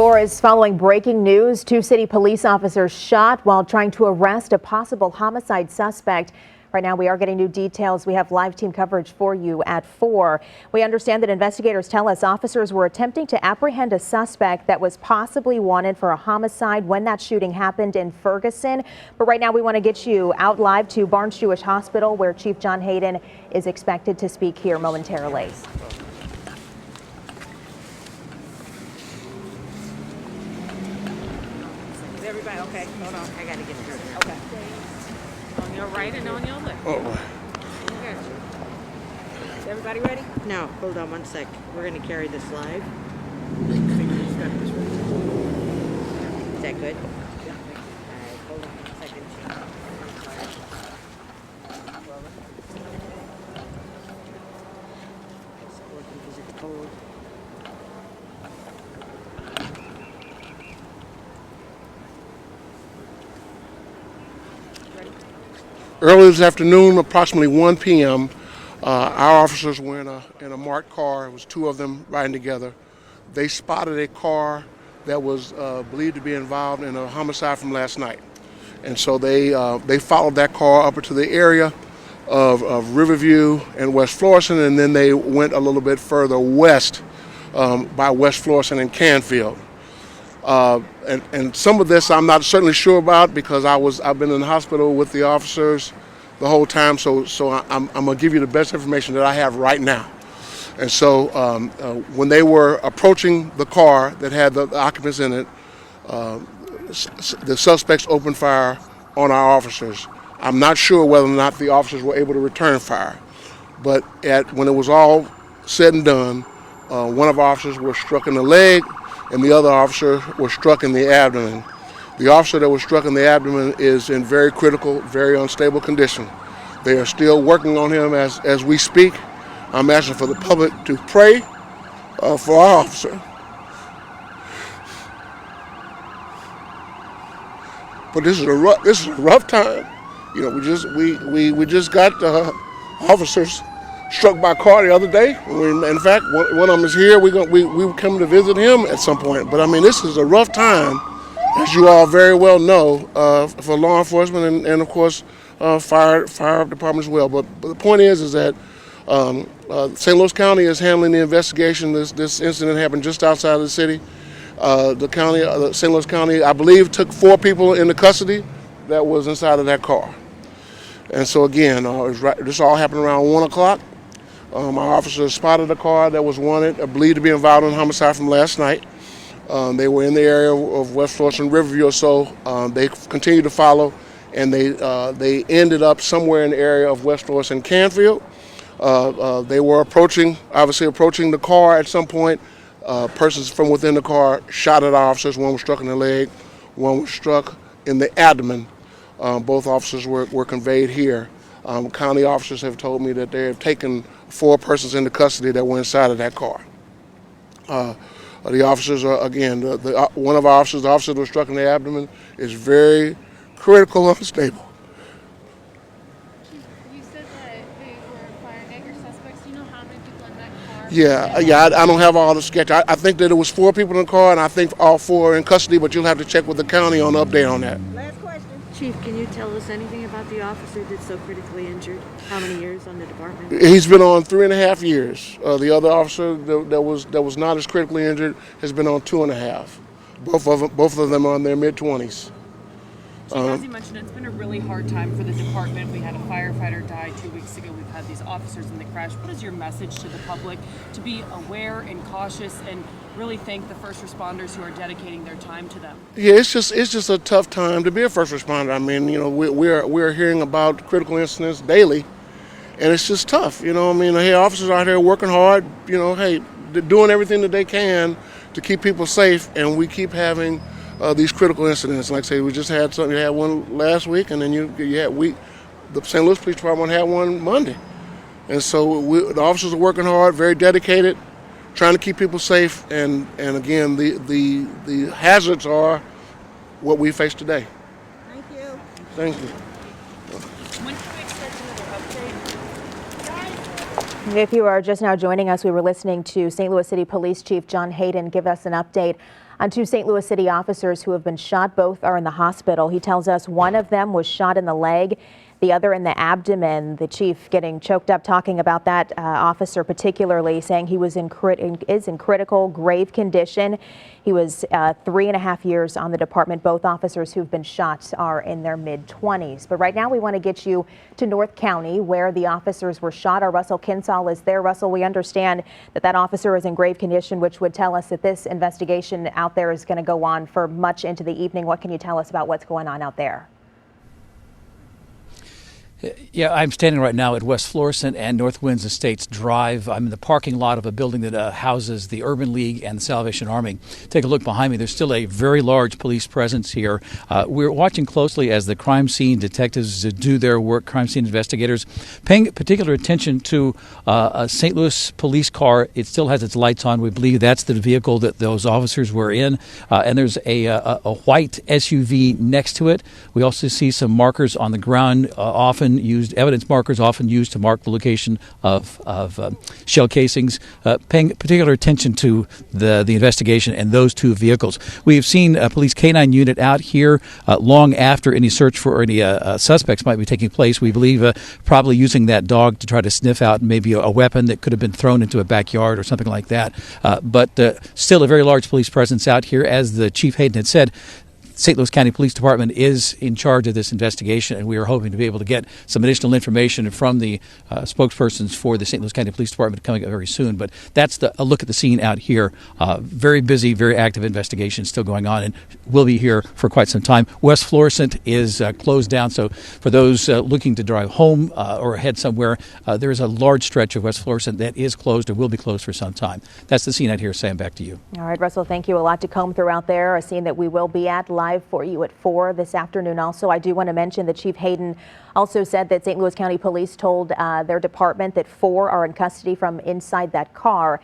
Is following breaking news. 2 city police officers shot while trying to arrest a possible homicide suspect. Right now, we are getting new details. We have live team coverage for you at 4. We understand that investigators tell us officers were attempting to apprehend a suspect that was possibly wanted for a homicide when that shooting happened in Ferguson. But right now, we want to get you out live to Barnes Jewish Hospital, where Chief John Hayden is expected to speak here momentarily. Everybody, okay, hold on, I gotta get through. Okay. On your right and on your left. Oh. Is everybody ready? No, hold on one sec. We're gonna carry this live. Is that good? Yeah. Alright, hold on one second. Is it cold? Early this afternoon, approximately 1 p.m., our officers were in a marked car. It was 2 of them riding together. They spotted a car that was believed to be involved in a homicide from last night. And so they followed that car up into the area of Riverview and West Florissant, and then they went a little bit further west by West Florissant and Canfield. And some of this I'm not certainly sure about because I've been in the hospital with the officers the whole time, so I'm gonna give you the best information that I have right now. And so when they were approaching the car that had the occupants in it, the suspects opened fire on our officers. I'm not sure whether or not the officers were able to return fire, but when it was all said and done, one of our officers was struck in the leg, and the other officer was struck in the abdomen. The officer that was struck in the abdomen is in very critical, very unstable condition. They are still working on him as we speak. I'm asking for the public to pray for our officer. But this is a rough time. You know, we just got officers struck by a car the other day. In fact, one of them is here. We come to visit him at some point. But I mean, this is a rough time, as you all very well know, for law enforcement and of course, fire department as well. But the point is that St. Louis County is handling the investigation. This incident happened just outside of the city. St. Louis County, I believe, took 4 people into custody that was inside of that car. And so again, this all happened around 1 o'clock. Our officers spotted a car that was wanted, believed to be involved in a homicide from last night. They were in the area of West Florissant and Riverview or so. They continued to follow, and they ended up somewhere in the area of West Florissant and Canfield. They were approaching the car at some point. Persons from within the car shot at our officers. One was struck in the leg, one was struck in the abdomen. Both officers were conveyed here. County officers have told me that they have taken 4 persons into custody that were inside of that car. The officers are, again, one of our officers, the officer that was struck in the abdomen, is very critical, unstable. You said that they were firing at your suspects. Do you know how many people in that car? Yeah, I don't have all the sketch. I think that it was 4 people in the car, and I think all 4 are in custody, but you'll have to check with the county on the update on that. Last question. Chief, can you tell us anything about the officer that's so critically injured? How many years on the department? He's been on 3.5 years. The other officer that was not as critically injured has been on 2.5. Both of them are in their mid-20s. As you mentioned, it's been a really hard time for the department. We had a firefighter die 2 weeks ago. We've had these officers in the crash. What is your message to the public to be aware and cautious and really thank the first responders who are dedicating their time to them? Yeah, it's just a tough time to be a first responder. I mean, you know, we're hearing about critical incidents daily, and it's just tough. You know, I mean, hey, officers out here working hard. You know, hey, doing everything that they can to keep people safe, and we keep having these critical incidents. Like I say, we just had something. You had one last week, and then the St. Louis Police Department had one Monday. And so the officers are working hard, very dedicated, trying to keep people safe. And again, the hazards are what we face today. Thank you. Thank you. When can we expect another update? If you are just now joining us, we were listening to St. Louis City Police Chief John Hayden give us an update On two St. Louis City officers who have been shot. Both are in the hospital. He tells us one of them was shot in the leg, the other in the abdomen. The chief getting choked up talking about that officer particularly, saying he was is in critical, grave condition. He was 3.5 years on the department. Both officers who've been shot are in their mid-20s. But right now we want to get you to North County where the officers were shot. Our Russell Kinsall is there. Russell, we understand that that officer is in grave condition, which would tell us that this investigation out there is going to go on for much into the evening. What can you tell us about what's going on out there? Yeah, I'm standing right now at West Florissant and North Winds Estates Drive. I'm in the parking lot of a building that houses the Urban League and the Salvation Army. Take a look behind me. There's still a very large police presence here. We're watching closely as the crime scene detectives do their work, crime scene investigators, paying particular attention to a St. Louis police car. It still has its lights on. We believe that's the vehicle that those officers were in. And there's a white SUV next to it. We also see some markers on the ground, evidence markers often used to mark the location of shell casings, paying particular attention to the investigation and those two vehicles. We have seen a police canine unit out here long after any search for any suspects might be taking place. We believe probably using that dog to try to sniff out maybe a weapon that could have been thrown into a backyard or something like that. But still a very large police presence out here. As the Chief Hayden had said, St. Louis County Police Department is in charge of this investigation, and we are hoping to be able to get some additional information from the spokespersons for the St. Louis County Police Department coming up very soon. But that's a look at the scene out here. Very busy, very active investigation still going on, and we'll be here for quite some time. West Florissant is closed down, so for those looking to drive home or head somewhere, there is a large stretch of West Florissant that is closed or will be closed for some time. That's the scene out here. Sam, back to you. All right, Russell, thank you. A lot to comb through out there. A scene that we will be at live for you at 4 this afternoon. Also, I do want to mention that Chief Hayden also said that St. Louis County Police told their department that 4 are in custody from inside that car.